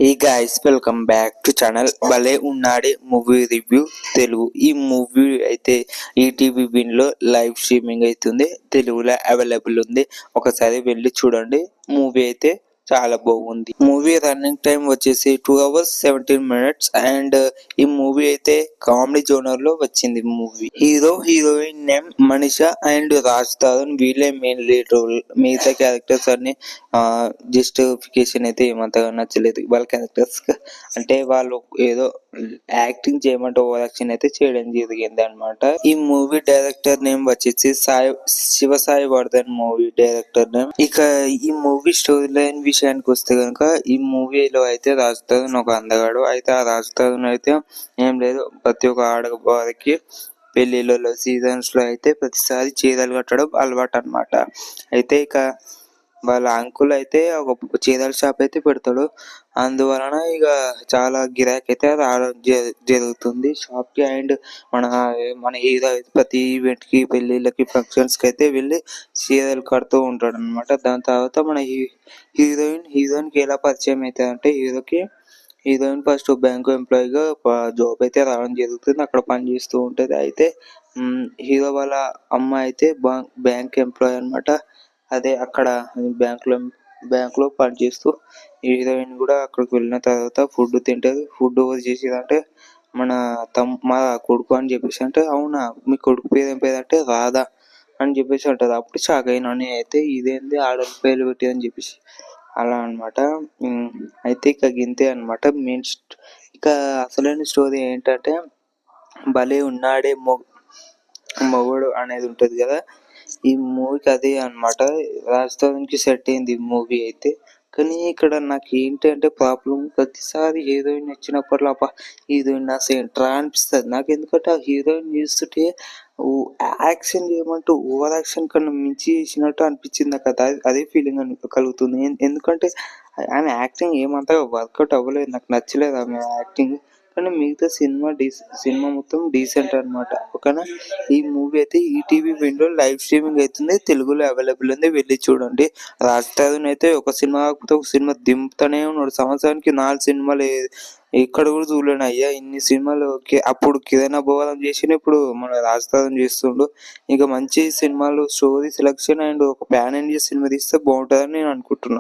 ఈ guys welcome back to channel భలే ఉన్నాడే మూవీ రివ్యూ తెలుగు. ఈ మూవీ అయితే ఈటీవీ విన్ లో లైవ్ స్ట్రీమింగ్ అవుతుంది, తెలుగులో అవైలబుల్ ఉంది. ఒకసారి వెళ్ళి చూడండి. మూవీ అయితే చాలా బాగుంది. మూవీ రన్నింగ్ టైం వచ్చేసి 2 hours 17 minutes అండ్ ఈ మూవీ అయితే కామెడీ జోనర్ లో వచ్చింది. Movie hero heroine name Manisha and Raj Tarun, వీళ్ళే మెయిన్ లీడ్ రోల్. మిగతా క్యారెక్టర్స్ అన్ని జస్టిఫికేషన్ అయితే ఏమంతగా నచ్చలేదు వాళ్ళ క్యారెక్టర్స్. అంటే వాళ్ళు ఏదో యాక్టింగ్ చేయమంటే ఓవర్ యాక్షన్ అయితే చేయడం జరిగింది అనమాట. ఈ మూవీ డైరెక్టర్ నేమ్ వచ్చేసి Shivasai Vardhan movie director name. ఇక ఈ మూవీ స్టోరీ లైన్ విషయానికి వస్తే కనుక, ఈ మూవీలో అయితే రాజ్ తరుణ్ ఒక అందగాడు. అయితే ఆ రాజ్ తరుణ్ అయితే ఏం లేదు, ప్రతి ఒక్క ఆడవారికి పెళ్లిళ్ళలో సీజన్స్ లో అయితే ప్రతిసారి చీరలు కట్టడం అలవాటు అనమాట. అయితే ఇక వాళ్ళ అంకుల్ అయితే ఒక చీరల షాప్ అయితే పెడతాడు. అందువలన ఇక చాలా గిరాకీ అయితే రావడం జరుగుతుంది షాప్ కి. అండ్ మన మన హీరో ప్రతి ఈవెంట్ కి, పెళ్లిళ్ళకి, ఫంక్షన్స్ కి అయితే వెళ్ళి చీరలు కడుతూ ఉంటాడు అనమాట. దాని తర్వాత మన హీరోయిన్ కి ఎలా పరిచయం అవుతుంది అంటే, హీరోయిన్ ఫస్ట్ బ్యాంకు ఎంప్లాయీగా జాబ్ అయితే రావడం జరుగుతుంది. అక్కడ పని చేస్తూ ఉంటది. అయితే హీరో వాళ్ళ అమ్మ అయితే బ్యాంక్ ఎంప్లాయీ అనమాట. అదే అక్కడ బ్యాంకులో పనిచేస్తూ, హీరోయిన్ కూడా అక్కడికి వెళ్ళిన తర్వాత ఫుడ్ తింటది. ఫుడ్ ఎవరు చేసేదంటే మా కొడుకు అని చెప్పేసి అంటే, అవునా మీ కొడుకు పేరు ఏం పేరు అంటే రాధా అని చెప్పేసి అంటది. అప్పుడు షాక్ అయినా అయితే, ఇదేంది ఆడవాళ్ళ పేర్లు పెట్టి అని చెప్పేసి అలా అనమాట. అయితే ఇక గింతే అనమాట మెయిన్. ఇక అసలైన స్టోరీ ఏంటంటే, భలే ఉన్నాడే మొగుడు అనేది ఉంటది కదా, ఈ మూవీకి అదే అనమాట. రాజస్థాన్కి సెట్ అయింది ఈ మూవీ అయితే. కానీ ఇక్కడ నాకు ఏంటంటే ప్రాబ్లం, ప్రతిసారి హీరోయిన్ వచ్చినప్పట్లో హీరోయిన్ నా సెంట్రా అనిపిస్తుంది నాకు. ఎందుకంటే ఆ హీరోయిన్ చూస్తుంటే యాక్షన్ చేయమంటూ ఓవర్ యాక్షన్ కన్నా మించి చేసినట్టు అనిపించింది నాకు. అదే ఫీలింగ్ కలుగుతుంది. ఎందుకంటే ఆమె యాక్టింగ్ ఏమంతగా వర్కౌట్ అవ్వలేదు, నాకు నచ్చలేదు ఆమె యాక్టింగ్. కానీ మిగతా సినిమా మొత్తం డీసెంట్ అనమాట. ఓకేనా. ఈ మూవీ అయితే ఈటీవీ విండో లైవ్ స్ట్రీమింగ్ అవుతుంది, తెలుగులో అవైలబుల్ ఉంది, వెళ్ళి చూడండి. రాజ్ తరుణ్ అయితే ఒక సినిమా కాకపోతే ఒక సినిమా దింపుతూనే ఉన్నాడు. సంవత్సరానికి 4 సినిమాలు ఎక్కడ కూడా చూడలేను అయ్యా ఇన్ని సినిమాలు. అప్పుడు కిరణ్ అబ్బవరం చేసిన, ఇప్పుడు మన రాజ్ తరుణ్ చేస్తుండు. ఇంకా మంచి సినిమాలు, స్టోరీ సెలెక్షన్ అండ్ ఒక ప్యాన్ ఇండియా సినిమా తీస్తే బాగుంటుందని నేను అనుకుంటున్నా.